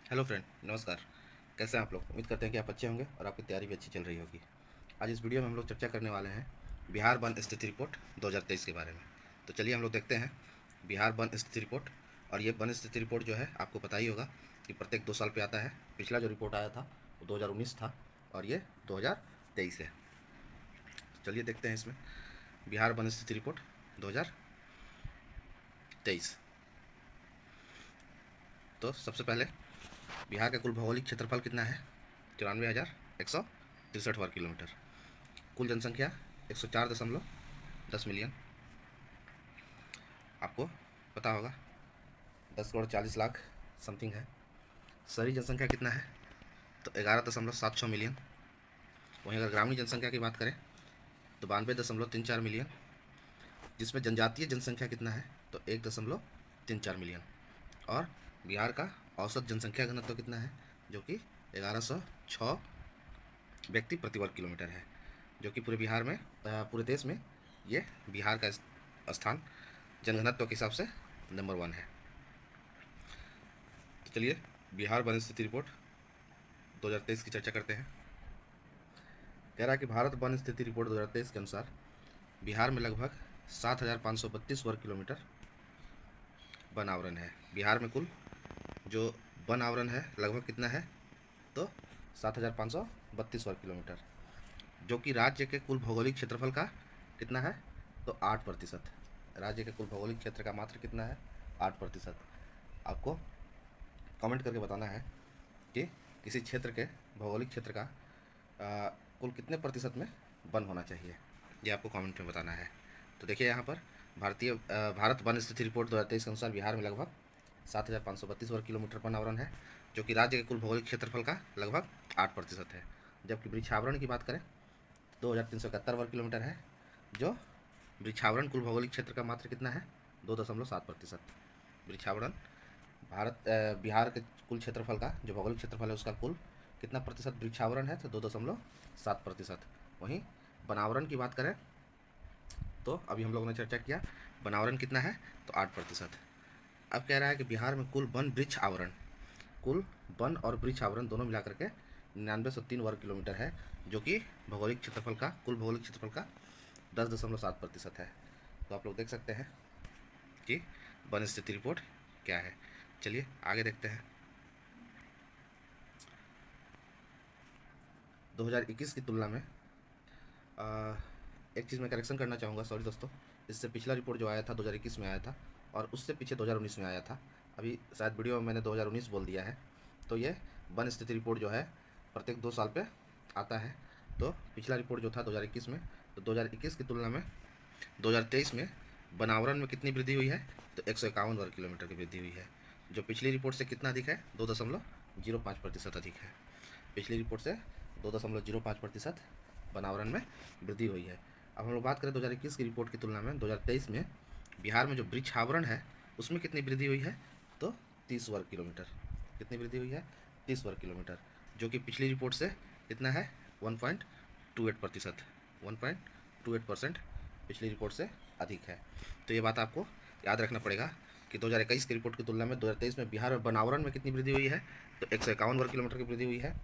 Hello friend, नमस्कार। कैसे हैं आप लोग? उम्मीद करते हैं कि आप अच्छे होंगे और आपकी तैयारी भी अच्छी चल रही होगी। आज इस वीडियो में हम लोग चर्चा करने वाले हैं बिहार वन स्थिति रिपोर्ट 2023 के बारे में। तो चलिए हम लोग देखते हैं बिहार वन स्थिति रिपोर्ट। और ये वन स्थिति रिपोर्ट जो है आपको पता ही होगा कि प्रत्येक 2 साल पे आता है। पिछला जो रिपोर्ट आया था वो 2019 था और ये 2023 है। तो चलिए देखते हैं इसमें बिहार वन स्थिति रिपोर्ट 2023। तो सबसे पहले बिहार का कुल भौगोलिक क्षेत्रफल कितना है? 94,163 वर्ग किलोमीटर। कुल जनसंख्या 104.10 मिलियन। आपको पता होगा 10,40,00,000 समथिंग है। शहरी जनसंख्या कितना है? तो 11.76 मिलियन। वहीं अगर ग्रामीण जनसंख्या की बात करें तो 92.34 मिलियन। जिसमें जनजातीय जनसंख्या कितना है? तो 1.34 मिलियन। और बिहार का औसत जनसंख्या घनत्व कितना है? जो कि 1106 व्यक्ति प्रति वर्ग किलोमीटर है। जो कि पूरे बिहार में पूरे देश में ये बिहार का स्थान जनघनत्व के हिसाब से नंबर 1 है। तो चलिए बिहार वन स्थिति रिपोर्ट 2023 की चर्चा करते हैं। कह रहा है कि भारत वन स्थिति रिपोर्ट 2023 के अनुसार बिहार में लगभग 7,532 वर्ग किलोमीटर वन आवरण है। बिहार में कुल जो वन आवरण है लगभग कितना है? तो 7,532 वर्ग किलोमीटर, जो कि राज्य के कुल भौगोलिक क्षेत्रफल का कितना है? तो 8%। राज्य के कुल भौगोलिक क्षेत्र का मात्र कितना है? 8%। आपको कमेंट करके बताना है कि किसी क्षेत्र के भौगोलिक क्षेत्र का कुल कितने प्रतिशत में वन होना चाहिए, ये आपको कमेंट में बताना है। तो देखिए यहाँ पर भारत वन स्थिति रिपोर्ट 2023 के अनुसार बिहार में लगभग 7,532 वर्ग किलोमीटर वन आवरण है, जो कि राज्य के कुल भौगोलिक क्षेत्रफल का लगभग 8% है। जबकि वृक्षावरण की बात करें 2,371 वर्ग किलोमीटर है, जो वृक्षावरण कुल भौगोलिक क्षेत्र का मात्र कितना है? 2.7%। वृक्षावरण बिहार के कुल क्षेत्रफल का जो भौगोलिक क्षेत्रफल है उसका कुल कितना प्रतिशत वृक्षावरण है? तो 2.7%। वहीं वनावरण की बात करें तो अभी हम लोगों ने चर्चा किया वनावरण कितना है? तो 8%। अब कह रहा है कि बिहार में कुल वन वृक्ष आवरण, कुल वन और वृक्ष आवरण दोनों मिलाकर के 9903 वर्ग किलोमीटर है, जो कि भौगोलिक क्षेत्रफल का कुल भौगोलिक क्षेत्रफल का 10.7% है। तो आप लोग देख सकते हैं कि वन स्थिति रिपोर्ट क्या है। चलिए आगे देखते हैं। 2021 की तुलना में एक चीज़ मैं करेक्शन करना चाहूँगा, सॉरी दोस्तों। इससे पिछला रिपोर्ट जो आया था 2021 में आया था और उससे पीछे 2019 में आया था। अभी शायद वीडियो में मैंने 2019 बोल दिया है। तो ये वन स्थिति रिपोर्ट जो है प्रत्येक 2 साल पे आता है। तो पिछला रिपोर्ट जो था 2021 में, तो 2021 की तुलना में 2023 में वनावरण में कितनी वृद्धि हुई है? तो 151 वर्ग किलोमीटर की वृद्धि हुई है, जो पिछली रिपोर्ट से कितना अधिक है? 2.05% अधिक है। पिछली रिपोर्ट से 2.05% वनावरण में वृद्धि हुई है। अब हम लोग बात करें 2021 की रिपोर्ट की तुलना में 2023 में बिहार में जो वृक्षावरण है उसमें कितनी वृद्धि हुई है? तो 30 वर्ग किलोमीटर। कितनी वृद्धि हुई है? 30 वर्ग किलोमीटर, जो कि पिछली रिपोर्ट से कितना है? 1.28%। 1.28% पिछली रिपोर्ट से अधिक है। तो ये बात आपको याद रखना पड़ेगा कि 2021 की रिपोर्ट की तुलना में 2023 में बिहार में वनावरण में कितनी वृद्धि हुई है? तो 151 वर्ग किलोमीटर की वृद्धि हुई है,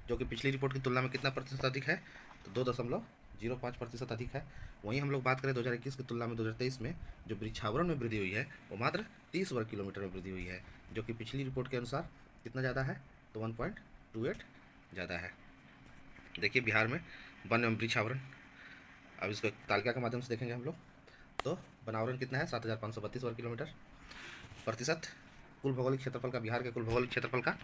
जो कि पिछली रिपोर्ट की तुलना में कितना प्रतिशत अधिक है? तो 2.05% अधिक है। वहीं हम लोग बात करें 2021 की तुलना में 2023 में जो वृक्षावरण में वृद्धि हुई है वो मात्र 30 वर्ग किलोमीटर में वृद्धि हुई है, जो कि पिछली रिपोर्ट के अनुसार कितना ज़्यादा है? तो 1.28 ज़्यादा है। देखिए बिहार में वन एवं वृक्षावरण, अब इसको तालिका के माध्यम से देखेंगे हम लोग। तो वनावरण कितना है? 7,532 वर्ग किलोमीटर। प्रतिशत कुल भौगोलिक क्षेत्रफल का, बिहार के कुल भौगोलिक क्षेत्रफल का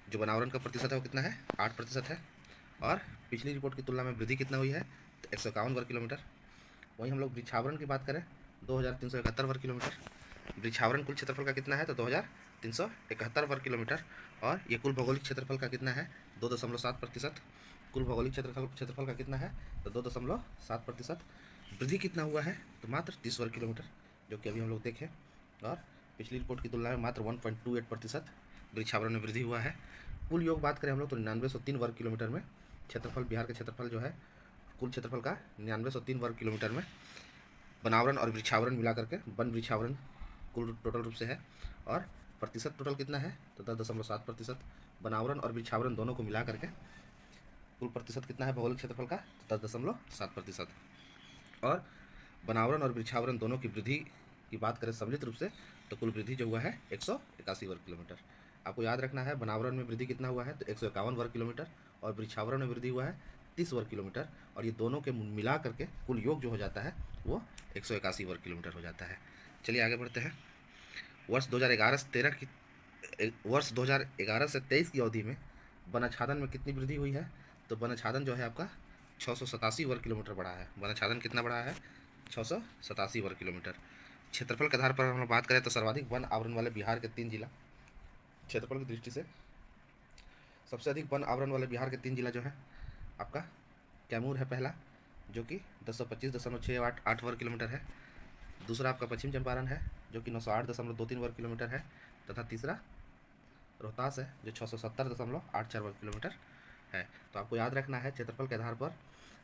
जो वनावरण का प्रतिशत है वो कितना है? 8% है। और पिछली रिपोर्ट की तुलना में वृद्धि कितना हुई है? तो 151 वर्ग किलोमीटर। वहीं हम लोग वृक्षावरण की बात करें 2,371 वर्ग किलोमीटर। वृक्षावरण कुल क्षेत्रफल का कितना है? तो 2,371 वर्ग किलोमीटर। और ये कुल भौगोलिक क्षेत्रफल का कितना है? 2.7%। कुल भौगोलिक क्षेत्रफल का कितना है? तो 2.7%। वृद्धि कितना हुआ है? तो मात्र 30 वर्ग किलोमीटर, जो कि अभी हम लोग देखें। और पिछली रिपोर्ट की तुलना में मात्र 1.28% वृक्षावरण में वृद्धि हुआ है। कुल योग बात करें हम लोग तो 9903 वर्ग किलोमीटर में क्षेत्रफल, बिहार का क्षेत्रफल जो है कुल क्षेत्रफल का 9903 वर्ग किलोमीटर में वनावरण और वृक्षावरण मिला करके वन वृक्षावरण कुल टोटल रूप से है। और प्रतिशत टोटल कितना है तो 10.7%। बनावरण और वृक्षावरण दोनों को मिला करके कुल प्रतिशत कितना है भौगोलिक क्षेत्रफल का, तो 10.7%। और बनावरण और वृक्षावरण दोनों की वृद्धि की बात करें सम्मिलित रूप से तो कुल वृद्धि जो हुआ है 181 वर्ग किलोमीटर। आपको याद रखना है बनावरण में वृद्धि कितना हुआ है तो 151 वर्ग किलोमीटर, और वृक्षावरण में वृद्धि हुआ है 30 वर्ग किलोमीटर, और ये दोनों के मिला करके कुल योग जो हो जाता है वो 181 वर्ग किलोमीटर हो जाता है। चलिए आगे बढ़ते हैं। वर्ष 2011 से 23 की अवधि में वनाच्छादन में कितनी वृद्धि हुई है, तो वनाच्छादन जो है आपका 687 वर्ग किलोमीटर बढ़ा है। वनाच्छादन कितना बढ़ा है, 687 वर्ग किलोमीटर। क्षेत्रफल के आधार पर हम बात करें तो सर्वाधिक वन आवरण वाले बिहार के 3 जिला, क्षेत्रफल की दृष्टि से सबसे अधिक वन आवरण वाले बिहार के 3 जिला जो है आपका कैमूर है पहला, जो कि 1025.688 वर्ग किलोमीटर है। दूसरा आपका पश्चिम चंपारण है जो कि 908.23 वर्ग किलोमीटर है, तथा तीसरा रोहतास है जो 670.84 वर्ग किलोमीटर है। तो आपको याद रखना है क्षेत्रफल के आधार पर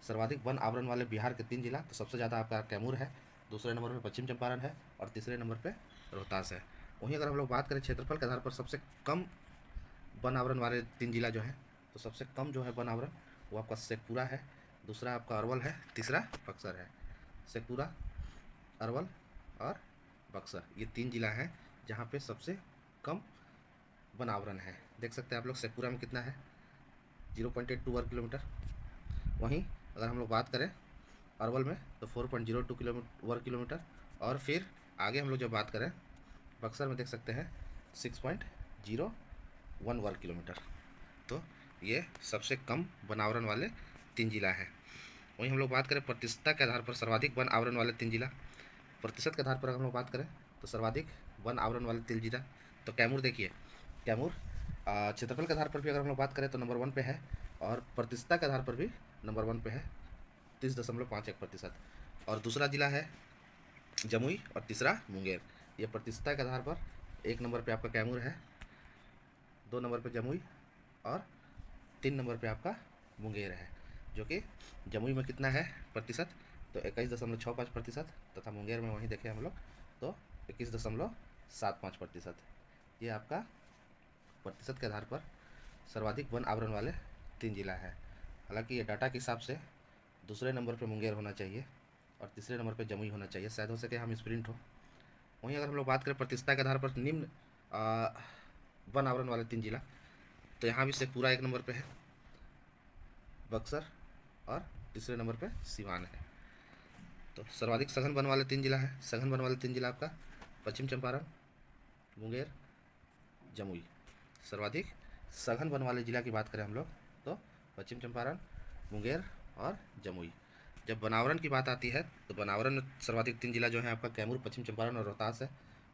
सर्वाधिक वन आवरण वाले बिहार के 3 जिला, तो सबसे ज़्यादा आपका कैमूर है, दूसरे नंबर पर पश्चिम चंपारण है, और तीसरे नंबर पर रोहतास है। वहीं अगर हम लोग बात करें क्षेत्रफल के आधार पर सबसे कम वन आवरण वाले 3 जिला जो है, तो सबसे कम जो है वन आवरण वो आपका शेखपुरा है, दूसरा आपका अरवल है, तीसरा बक्सर है। शेखपुरा, अरवल और बक्सर ये 3 जिला हैं जहाँ पे सबसे कम वन आवरण है। देख सकते हैं आप लोग शेखपुरा में कितना है 0.82 वर्ग किलोमीटर। वहीं अगर हम लोग बात करें अरवल में तो 4.02 वर्ग किलोमीटर, और फिर आगे हम लोग जब बात करें बक्सर में देख सकते हैं 6.01 वर्ग किलोमीटर। तो ये सबसे कम वन आवरण वाले 3 जिला हैं। वहीं हम लोग बात करें प्रतिशतता के आधार पर सर्वाधिक वन आवरण वाले 3 जिला, प्रतिशत के आधार पर हम लोग बात करें तो सर्वाधिक वन आवरण वाले 3 जिला, तो कैमूर देखिए, कैमूर क्षेत्रफल के आधार पर भी अगर हम लोग बात करें तो नंबर 1 पे है, और प्रतिशतता के आधार पर भी नंबर 1 पे है 30.51%। और दूसरा जिला है जमुई और तीसरा मुंगेर। ये प्रतिशतता के आधार पर 1 नंबर पे आपका कैमूर है, 2 नंबर पे जमुई और 3 नंबर पे आपका मुंगेर है, जो कि जमुई में कितना है प्रतिशत तो 21.65%, तथा मुंगेर में वहीं देखें हम लोग तो 21.75%। ये आपका प्रतिशत के आधार पर सर्वाधिक वन आवरण वाले 3 जिला है। हालांकि ये डाटा के हिसाब से दूसरे नंबर पे मुंगेर होना चाहिए और तीसरे नंबर पे जमुई होना चाहिए, शायद हो सके हम स्प्रिंट हो। वहीं अगर हम लोग बात करें प्रतिशतता के आधार पर निम्न वन आवरण वाले 3 जिला, तो यहाँ भी शेखपुरा 1 नंबर पे है, बक्सर और तीसरे नंबर पे सिवान है। तो सर्वाधिक सघन वन वाले 3 जिला है, सघन वन वाले 3 जिला आपका पश्चिम चंपारण, मुंगेर, जमुई। सर्वाधिक सघन वन वाले जिला की बात करें हम लोग तो पश्चिम चंपारण, मुंगेर और जमुई। जब बनावरण की बात आती है तो बनावरण में सर्वाधिक 3 जिला जो है आपका कैमूर, पश्चिम चंपारण और रोहतास है।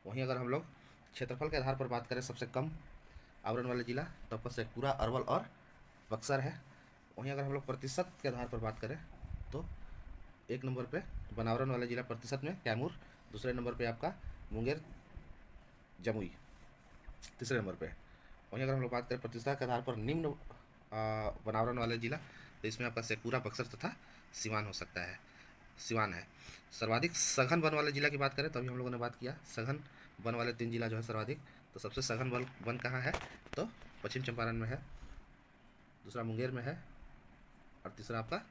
वहीं अगर हम लोग क्षेत्रफल के आधार पर बात करें सबसे कम आवरण वाले जिला तो आपका शेखपुरा, अरवल और बक्सर है। वहीं अगर हम लोग प्रतिशत के आधार पर बात करें तो 1 नंबर पे बनावरण वाले जिला प्रतिशत में कैमूर, दूसरे नंबर पे आपका मुंगेर, जमुई तीसरे नंबर पे। वहीं अगर हम लोग बात करें प्रतिशत के आधार पर निम्न बनावरण वाले जिला तो इसमें आपका शेखपुरा, बक्सर तथा सिवान हो सकता है, सिवान है। सर्वाधिक सघन वन वाले जिला की बात करें तो अभी हम लोगों ने बात किया सघन वन वाले 3 जिला जो है सर्वाधिक, तो सबसे सघन वन कहाँ है तो पश्चिम चंपारण में है, दूसरा मुंगेर में है और तीसरा आपका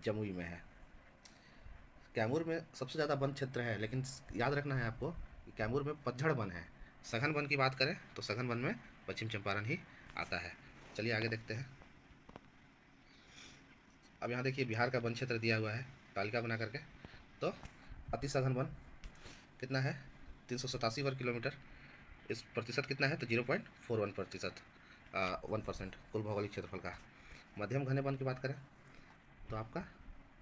जमुई में है। कैमूर में सबसे ज़्यादा वन क्षेत्र है, लेकिन याद रखना है आपको कि कैमूर में पतझड़ वन है। सघन वन की बात करें तो सघन वन में पश्चिम चंपारण ही आता है। चलिए आगे देखते हैं। अब यहाँ देखिए बिहार का वन क्षेत्र दिया हुआ है तालिका बना करके, तो अति सघन वन कितना है 387 वर्ग किलोमीटर। इस प्रतिशत कितना है तो 0.41%, 1% कुल भौगोलिक क्षेत्रफल का। मध्यम घने वन की बात करें तो आपका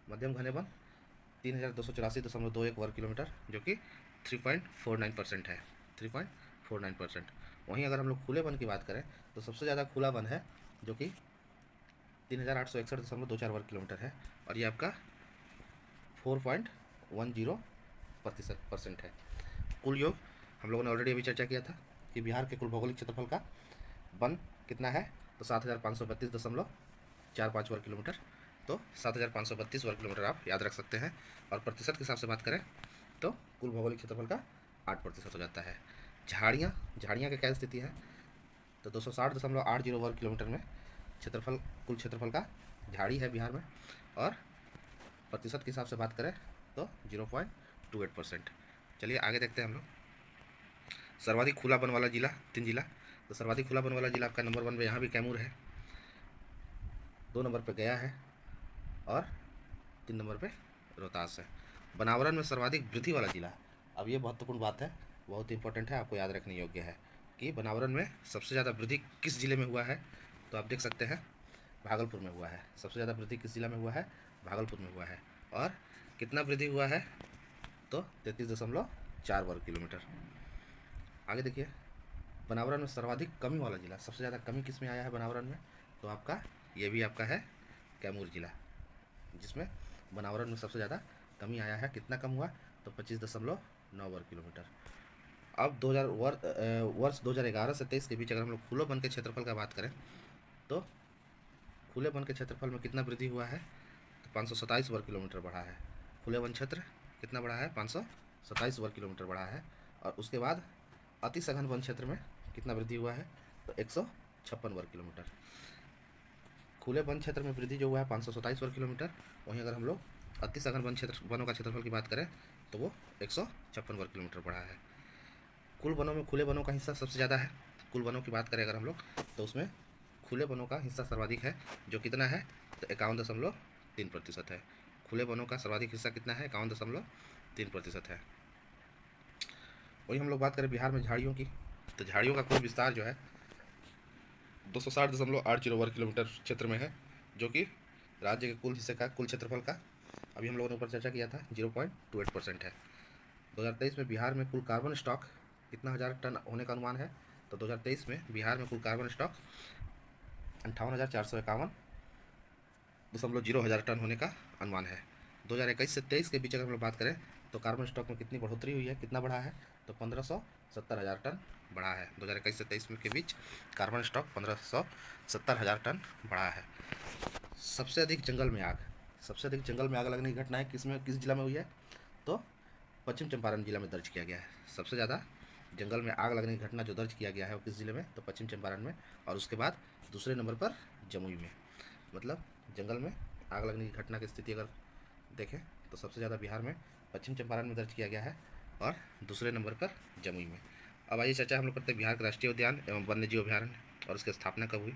मध्यम घने वन 3284.21 वर्ग किलोमीटर, जो कि 3.49% है, 3.49%। वहीं अगर हम लोग खुले वन की बात करें तो सबसे ज़्यादा खुला वन है जो कि 3861.24 वर्ग किलोमीटर है, और ये आपका 4.10% है। कुल योग हम लोगों ने ऑलरेडी अभी चर्चा किया था कि बिहार के कुल भौगोलिक क्षेत्रफल का वन कितना है तो 7532.45 वर्ग किलोमीटर, तो 7532 वर्ग किलोमीटर आप याद रख सकते हैं। और प्रतिशत के हिसाब से बात करें तो कुल भौगोलिक क्षेत्रफल का 8% हो जाता है। झाड़ियाँ की क्या स्थिति है, तो 260.80 वर्ग किलोमीटर में क्षेत्रफल, कुल क्षेत्रफल का झाड़ी है बिहार में। और प्रतिशत के हिसाब से बात करें तो 0.28%। चलिए आगे देखते हैं हम लोग। सर्वाधिक खुला वन वाला जिला, 3 जिला। तो सर्वाधिक खुला वन वाला जिला आपका नंबर 1 पे यहाँ भी कैमूर है, 2 नंबर पे गया है और 3 नंबर पे रोहतास है। वनावरण में सर्वाधिक वृद्धि वाला जिला, अब ये महत्वपूर्ण बात है, बहुत इंपॉर्टेंट है, आपको याद रखने योग्य है कि वनावरण में सबसे ज़्यादा वृद्धि किस जिले में हुआ है। तो आप देख सकते हैं भागलपुर में हुआ है। सबसे ज़्यादा वृद्धि किस जिला में हुआ है, भागलपुर में हुआ है। और कितना वृद्धि हुआ है, तो 33.4 वर्ग किलोमीटर। आगे देखिए, वनावरण में सर्वाधिक कमी वाला जिला, सबसे ज़्यादा कमी किस में आया है वनावरण में, तो आपका ये भी आपका है कैमूर जिला, जिसमें वनावरण में सबसे ज़्यादा कमी आया है। कितना कम हुआ, तो 25.9 वर्ग किलोमीटर। अब वर्ष 2011 से 23 के बीच अगर हम लोग खुले वन के क्षेत्रफल का बात करें, तो खुले वन के क्षेत्रफल में कितना वृद्धि हुआ है, तो 527 वर्ग किलोमीटर बढ़ा है। खुले वन क्षेत्र कितना बढ़ा है, 527 वर्ग किलोमीटर बढ़ा है। और उसके बाद अति सघन वन क्षेत्र में कितना वृद्धि हुआ है, तो 156 वर्ग किलोमीटर। खुले वन क्षेत्र में वृद्धि जो हुआ है 527 वर्ग किलोमीटर, वहीं अगर हम लोग अति सघन वनों का क्षेत्रफल की बात करें तो वो 156 वर्ग किलोमीटर बढ़ा है। कुल वनों में खुले वनों का हिस्सा सबसे ज़्यादा है। कुल वनों की बात करें अगर हम लोग, तो उसमें खुले वनों का हिस्सा सर्वाधिक है, जो कितना है, तो 51.3% है। खुले वनों का सर्वाधिक हिस्सा कितना है, 51.3% है। वही हम लोग बात करें बिहार में झाड़ियों की, तो झाड़ियों का कुल विस्तार जो है 260.80 वर्ग किलोमीटर क्षेत्र में है, जो कि राज्य के कुल हिस्से का, कुल क्षेत्रफल का अभी हम लोगों ने ऊपर चर्चा किया था 0.28% है। 2023 में बिहार में कुल कार्बन स्टॉक कितना हज़ार टन होने का अनुमान है, तो 2023 में बिहार में कुल कार्बन स्टॉक 58,451.0 टन होने का अनुमान है। 2021 से 23 के बीच अगर हम लोग बात करें तो कार्बन स्टॉक में कितनी बढ़ोतरी हुई है, कितना बढ़ा है, तो 1570,000 टन बढ़ा है। 2021 से 23 में के बीच कार्बन स्टॉक 1570,000 टन बढ़ा है। सबसे अधिक जंगल में आग, सबसे अधिक जंगल में आग लगने की घटनाएं किस जिला में हुई है, तो पश्चिम चंपारण जिला में दर्ज किया गया है। सबसे ज़्यादा जंगल में आग लगने की घटना जो दर्ज किया गया है वो किस जिले में, तो पश्चिम चंपारण में। और उसके बाद दूसरे नंबर पर जमुई में। मतलब जंगल में आग लगने की घटना की स्थिति अगर देखें तो सबसे ज़्यादा बिहार में पश्चिम चंपारण में दर्ज किया गया है और दूसरे नंबर पर जमुई में। अब आइए चर्चा हम लोग करते हैं बिहार के राष्ट्रीय उद्यान एवं वन्यजीव अभ्यारण्य और उसकी स्थापना कब हुई।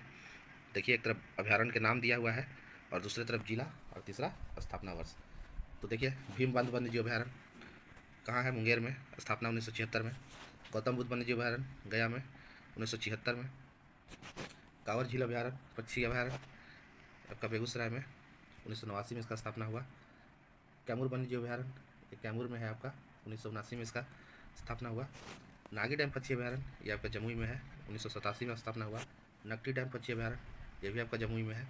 देखिए, एक तरफ अभ्यारण्य के नाम दिया हुआ है और दूसरी तरफ जिला और तीसरा स्थापना वर्ष। तो देखिए, भीमबंध वन्यजीव अभ्यारण्य कहाँ है, मुंगेर में, स्थापना 1976 में। गौतम बुद्ध वन्यजीव अभ्यारण्य गया में 1976 में। कांवर झील अभ्यारण्य, पक्षी अभ्यारण्य आपका बेगूसराय में 1989 में इसका स्थापना हुआ। कैमूर वन्यजीव अभ्यारण्य ये कैमूर में है आपका, 1979 में इसका स्थापना हुआ। नागी डैम पक्षी अभ्यारण्य ये आपका जमुई में है, 1987 में स्थापना हुआ। नकटी डैम पक्षी अभ्यारण्य ये भी आपका जमुई में है,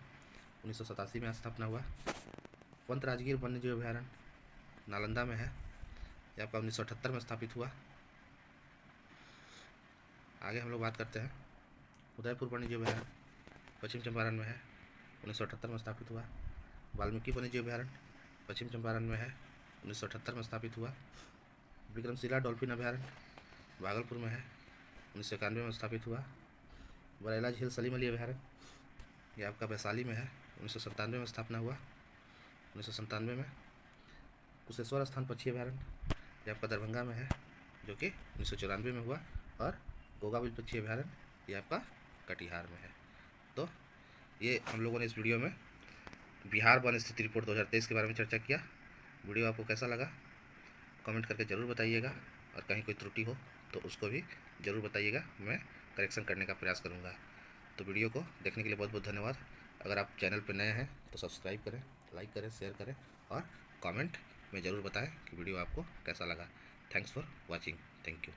1987 में स्थापना हुआ। पंत राजगीर वन्यजीव अभ्यारण्य नालंदा में है, ये आपका 1978 में स्थापित हुआ। आगे हम लोग बात करते हैं उदयपुर वन्यजीव अभ्यारण्य पश्चिम चंपारण में है, 1978 में स्थापित हुआ। वाल्मीकि वन्यजीव अभ्यारण्य पश्चिम चंपारण में है, 1978 में स्थापित हुआ। विक्रमशिला डॉल्फिन अभ्यारण्य भागलपुर में है, 1991 में स्थापित हुआ। बरेला झील सलीम अली अभ्यारण्य ये आपका वैशाली में है, 1997 में स्थापना हुआ। 1997 में कुशेश्वर स्थान पक्षी अभ्यारण्य ये आपका दरभंगा में है, जो कि 1994 में हुआ। और गोगाबिल पक्षी अभ्यारण्य ये आपका कटिहार में है। तो ये हम लोगों ने इस वीडियो में बिहार वन स्थिति रिपोर्ट 2023 के बारे में चर्चा किया। वीडियो आपको कैसा लगा कमेंट करके ज़रूर बताइएगा, और कहीं कोई त्रुटि हो तो उसको भी ज़रूर बताइएगा, मैं करेक्शन करने का प्रयास करूँगा। तो वीडियो को देखने के लिए बहुत बहुत धन्यवाद। अगर आप चैनल पर नए हैं तो सब्सक्राइब करें, लाइक करें, शेयर करें और कमेंट में ज़रूर बताएं कि वीडियो आपको कैसा लगा। Thanks for watching. Thank you.